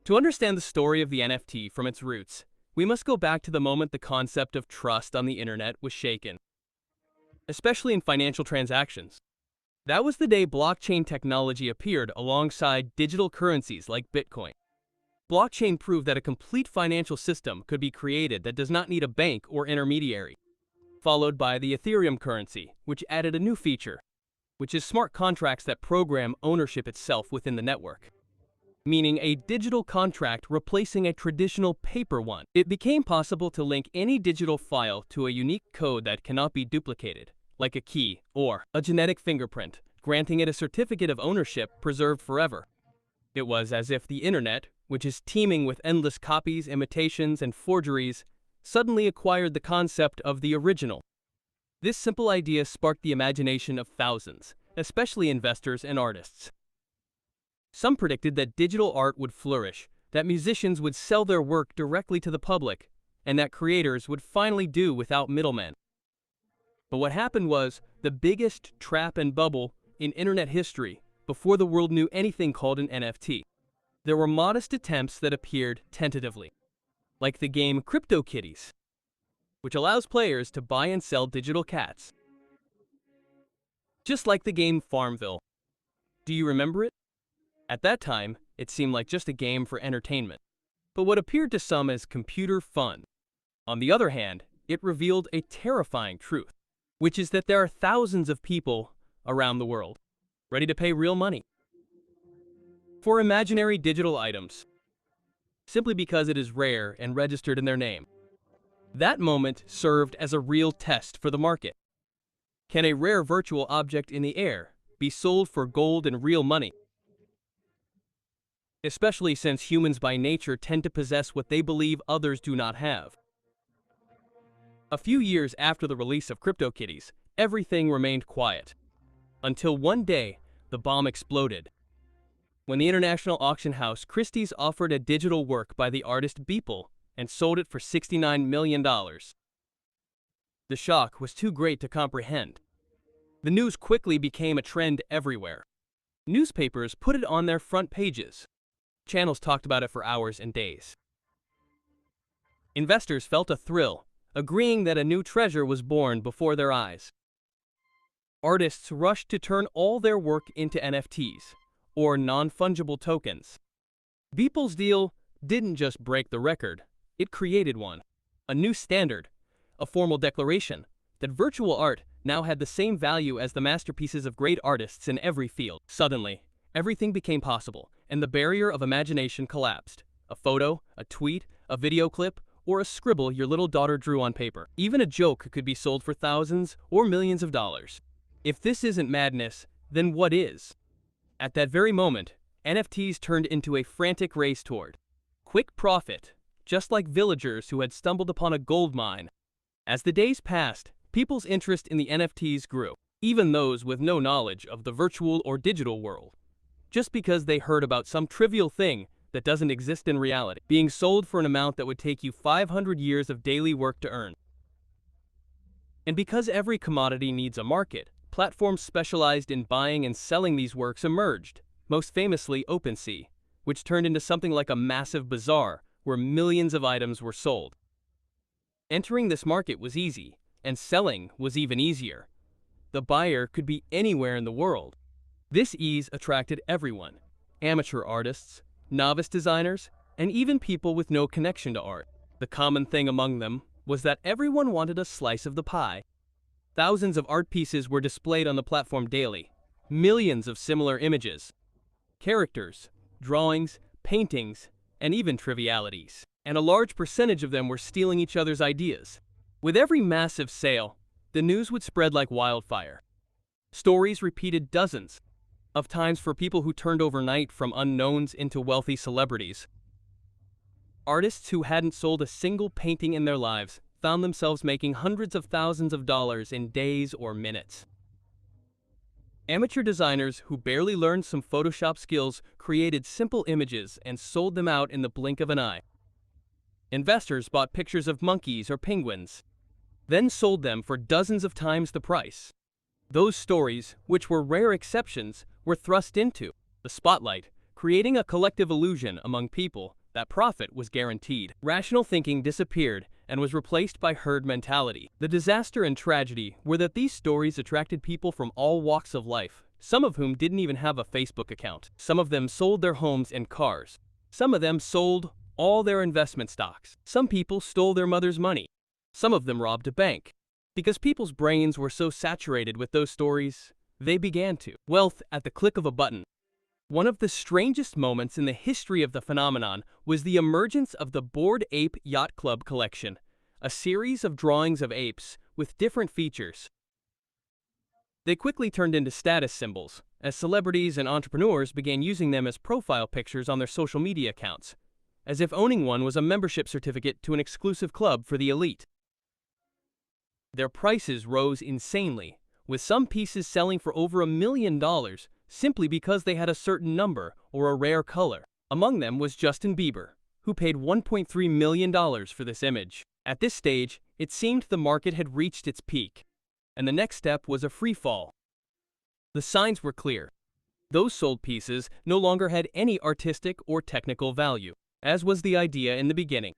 To understand the story of the NFT from its roots, we must go back to the moment the concept of trust on the internet was shaken, especially in financial transactions. That was the day blockchain technology appeared alongside digital currencies like Bitcoin. Blockchain proved that a complete financial system could be created that does not need a bank or intermediary, followed by the Ethereum currency, which added a new feature, which is smart contracts that program ownership itself within the network, meaning a digital contract replacing a traditional paper one. It became possible to link any digital file to a unique code that cannot be duplicated, like a key or a genetic fingerprint, granting it a certificate of ownership preserved forever. It was as if the internet, which is teeming with endless copies, imitations, and forgeries, suddenly acquired the concept of the original. This simple idea sparked the imagination of thousands, especially investors and artists. Some predicted that digital art would flourish, that musicians would sell their work directly to the public, and that creators would finally do without middlemen. But what happened was the biggest trap and bubble in internet history before the world knew anything called an NFT. There were modest attempts that appeared tentatively, like the game CryptoKitties, which allows players to buy and sell digital cats. Just like the game Farmville. Do you remember it? At that time, it seemed like just a game for entertainment, but what appeared to some as computer fun. On the other hand, it revealed a terrifying truth, which is that there are thousands of people around the world ready to pay real money for imaginary digital items, simply because it is rare and registered in their name. That moment served as a real test for the market. Can a rare virtual object in the air be sold for gold and real money? Especially since humans by nature tend to possess what they believe others do not have. A few years after the release of CryptoKitties, everything remained quiet. Until one day, the bomb exploded. When the international auction house Christie's offered a digital work by the artist Beeple and sold it for $69 million. The shock was too great to comprehend. The news quickly became a trend everywhere. Newspapers put it on their front pages. Channels talked about it for hours and days. Investors felt a thrill, agreeing that a new treasure was born before their eyes. Artists rushed to turn all their work into NFTs, or non-fungible tokens. Beeple's deal didn't just break the record, it created one. A new standard, a formal declaration, that virtual art now had the same value as the masterpieces of great artists in every field. Suddenly, everything became possible, and the barrier of imagination collapsed. A photo, a tweet, a video clip, or a scribble your little daughter drew on paper. Even a joke could be sold for thousands or millions of dollars. If this isn't madness, then what is? At that very moment, NFTs turned into a frantic race toward quick profit, just like villagers who had stumbled upon a gold mine. As the days passed, people's interest in the NFTs grew, even those with no knowledge of the virtual or digital world, just because they heard about some trivial thing that doesn't exist in reality, being sold for an amount that would take you 500 years of daily work to earn. And because every commodity needs a market, platforms specialized in buying and selling these works emerged, most famously OpenSea, which turned into something like a massive bazaar where millions of items were sold. Entering this market was easy, and selling was even easier. The buyer could be anywhere in the world. This ease attracted everyone: amateur artists, novice designers, and even people with no connection to art. The common thing among them was that everyone wanted a slice of the pie. Thousands of art pieces were displayed on the platform daily, millions of similar images, characters, drawings, paintings, and even trivialities. And a large percentage of them were stealing each other's ideas. With every massive sale, the news would spread like wildfire. Stories repeated dozens of times for people who turned overnight from unknowns into wealthy celebrities. Artists who hadn't sold a single painting in their lives found themselves making hundreds of thousands of dollars in days or minutes. Amateur designers who barely learned some Photoshop skills created simple images and sold them out in the blink of an eye. Investors bought pictures of monkeys or penguins, then sold them for dozens of times the price. Those stories, which were rare exceptions, were thrust into the spotlight, creating a collective illusion among people that profit was guaranteed. Rational thinking disappeared and was replaced by herd mentality. The disaster and tragedy were that these stories attracted people from all walks of life, some of whom didn't even have a Facebook account. Some of them sold their homes and cars. Some of them sold all their investment stocks. Some people stole their mother's money. Some of them robbed a bank. Because people's brains were so saturated with those stories, they began to. Wealth at the click of a button. One of the strangest moments in the history of the phenomenon was the emergence of the Bored Ape Yacht Club collection, a series of drawings of apes with different features. They quickly turned into status symbols, as celebrities and entrepreneurs began using them as profile pictures on their social media accounts, as if owning one was a membership certificate to an exclusive club for the elite. Their prices rose insanely, with some pieces selling for over $1 million simply because they had a certain number or a rare color. Among them was Justin Bieber, who paid $1.3 million for this image. At this stage, it seemed the market had reached its peak, and the next step was a free fall. The signs were clear. Those sold pieces no longer had any artistic or technical value, as was the idea in the beginning.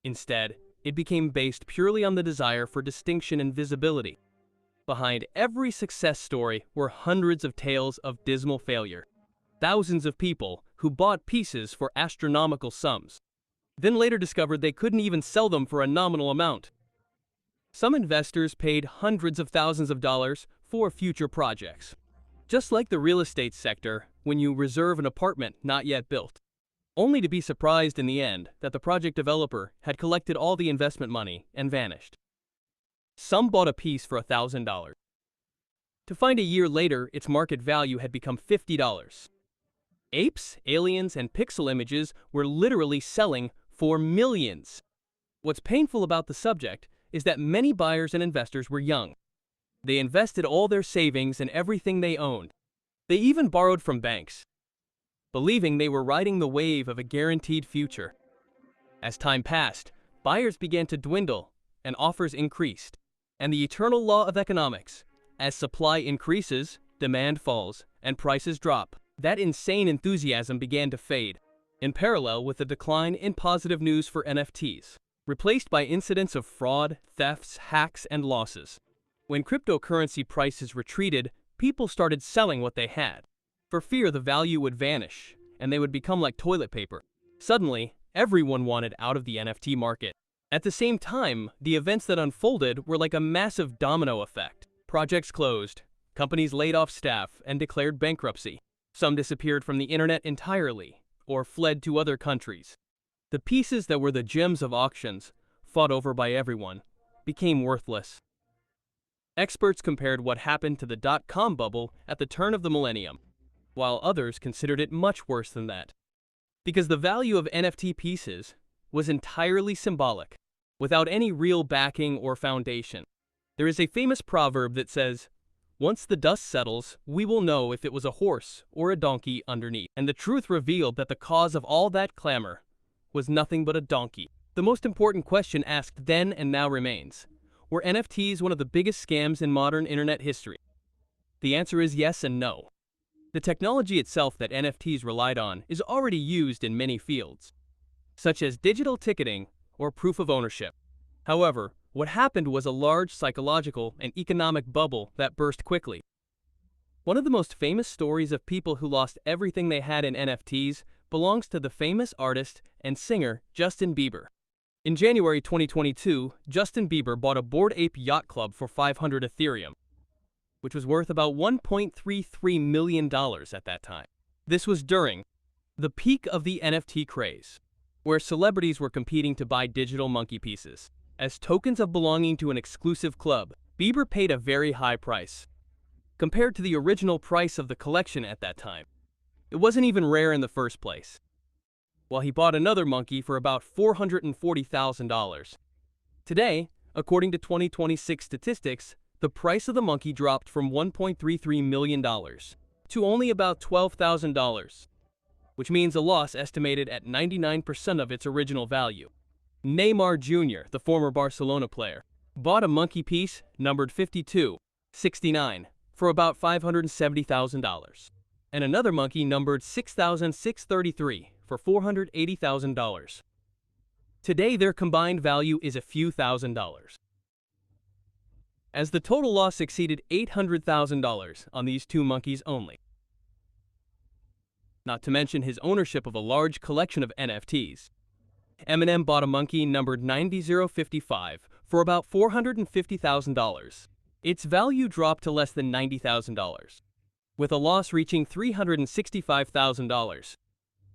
Instead, it became based purely on the desire for distinction and visibility. Behind every success story were hundreds of tales of dismal failure. Thousands of people who bought pieces for astronomical sums, then later discovered they couldn't even sell them for a nominal amount. Some investors paid hundreds of thousands of dollars for future projects. Just like the real estate sector, when you reserve an apartment not yet built, only to be surprised in the end that the project developer had collected all the investment money and vanished. Some bought a piece for $1,000, to find a year later its market value had become $50. Apes, aliens, and pixel images were literally selling for millions. What's painful about the subject is that many buyers and investors were young. They invested all their savings and everything they owned. They even borrowed from banks, believing they were riding the wave of a guaranteed future. As time passed, buyers began to dwindle and offers increased. And the eternal law of economics: as supply increases, demand falls, and prices drop. That insane enthusiasm began to fade, in parallel with the decline in positive news for NFTs, replaced by incidents of fraud, thefts, hacks, and losses. When cryptocurrency prices retreated, people started selling what they had, for fear the value would vanish, and they would become like toilet paper. Suddenly, everyone wanted out of the NFT market. At the same time, the events that unfolded were like a massive domino effect. Projects closed, companies laid off staff and declared bankruptcy. Some disappeared from the internet entirely, or fled to other countries. The pieces that were the gems of auctions, fought over by everyone, became worthless. Experts compared what happened to the dot-com bubble at the turn of the millennium, while others considered it much worse than that. Because the value of NFT pieces was entirely symbolic, without any real backing or foundation. There is a famous proverb that says, "Once the dust settles, we will know if it was a horse or a donkey underneath." And the truth revealed that the cause of all that clamor was nothing but a donkey. The most important question asked then and now remains: were NFTs one of the biggest scams in modern internet history? The answer is yes and no. The technology itself that NFTs relied on is already used in many fields, such as digital ticketing or proof of ownership. However, what happened was a large psychological and economic bubble that burst quickly. One of the most famous stories of people who lost everything they had in NFTs belongs to the famous artist and singer Justin Bieber. In January 2022, Justin Bieber bought a Bored Ape Yacht Club for 500 Ethereum, which was worth about $1.33 million at that time. This was during the peak of the NFT craze, where celebrities were competing to buy digital monkey pieces. As tokens of belonging to an exclusive club, Bieber paid a very high price, compared to the original price of the collection at that time. It wasn't even rare in the first place, while he bought another monkey for about $440,000. Today, according to 2026 statistics, the price of the monkey dropped from $1.33 million to only about $12,000, which means a loss estimated at 99% of its original value. Neymar Jr., the former Barcelona player, bought a monkey piece numbered 5269 for about $570,000. and another monkey numbered 6,633 for $480,000. Today, their combined value is a few $1,000s. As the total loss exceeded $800,000 on these two monkeys only. Not to mention his ownership of a large collection of NFTs. Eminem bought a monkey numbered 90055 for about $450,000. Its value dropped to less than $90,000, with a loss reaching $365,000.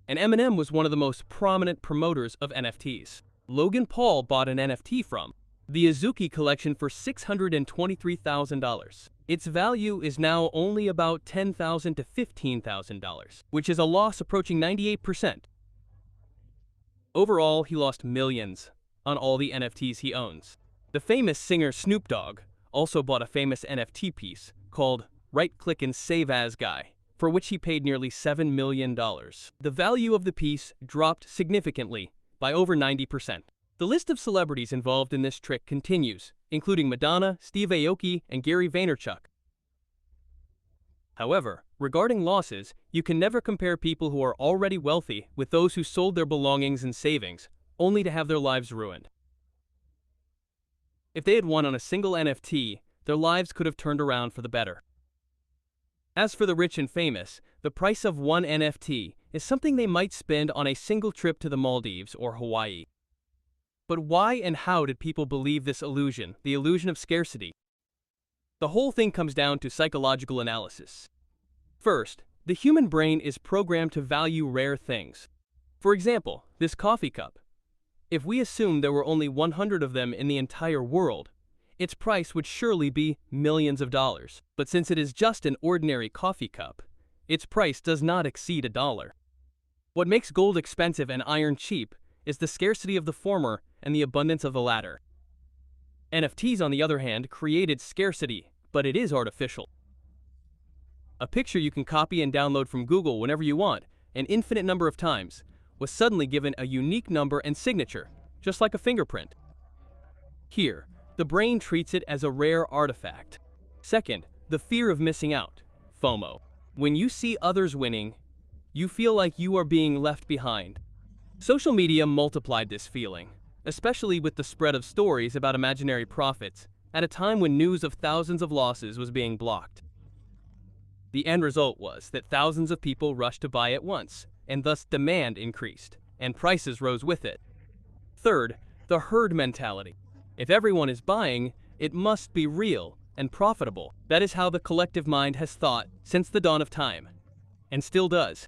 And Eminem was one of the most prominent promoters of NFTs. Logan Paul bought an NFT from the Azuki collection for $623,000. Its value is now only about $10,000 to $15,000, which is a loss approaching 98%. Overall, he lost millions on all the NFTs he owns. The famous singer Snoop Dogg also bought a famous NFT piece called Right Click and Save As Guy, for which he paid nearly $7 million. The value of the piece dropped significantly by over 90%. The list of celebrities involved in this trick continues, including Madonna, Steve Aoki, and Gary Vaynerchuk. However, regarding losses, you can never compare people who are already wealthy with those who sold their belongings and savings, only to have their lives ruined. If they had won on a single NFT, their lives could have turned around for the better. As for the rich and famous, the price of one NFT is something they might spend on a single trip to the Maldives or Hawaii. But why and how did people believe this illusion, the illusion of scarcity? The whole thing comes down to psychological analysis. First, the human brain is programmed to value rare things. For example, this coffee cup. If we assumed there were only 100 of them in the entire world, its price would surely be millions of dollars. But since it is just an ordinary coffee cup, its price does not exceed $1. What makes gold expensive and iron cheap is the scarcity of the former and the abundance of the latter. NFTs, on the other hand, created scarcity, but it is artificial. A picture you can copy and download from Google whenever you want, an infinite number of times, was suddenly given a unique number and signature, just like a fingerprint. Here, the brain treats it as a rare artifact. Second, the fear of missing out, FOMO. When you see others winning, you feel like you are being left behind. Social media multiplied this feeling, especially with the spread of stories about imaginary profits at a time when news of thousands of losses was being blocked. The end result was that thousands of people rushed to buy at once, and thus demand increased, and prices rose with it. Third, the herd mentality. If everyone is buying, it must be real and profitable. That is how the collective mind has thought since the dawn of time, and still does.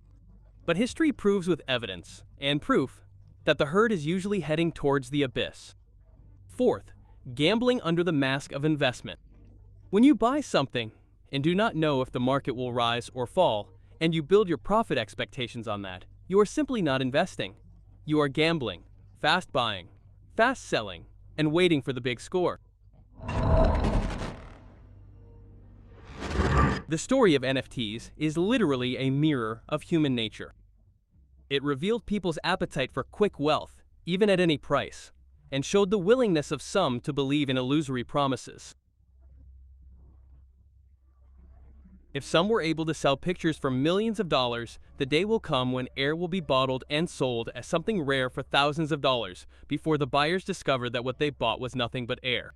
But history proves with evidence and proof that the herd is usually heading towards the abyss. Fourth, gambling under the mask of investment. When you buy something and do not know if the market will rise or fall, and you build your profit expectations on that, you are simply not investing. You are gambling, fast buying, fast selling, and waiting for the big score. The story of NFTs is literally a mirror of human nature. It revealed people's appetite for quick wealth, even at any price, and showed the willingness of some to believe in illusory promises. If some were able to sell pictures for millions of dollars, the day will come when air will be bottled and sold as something rare for thousands of dollars before the buyers discover that what they bought was nothing but air.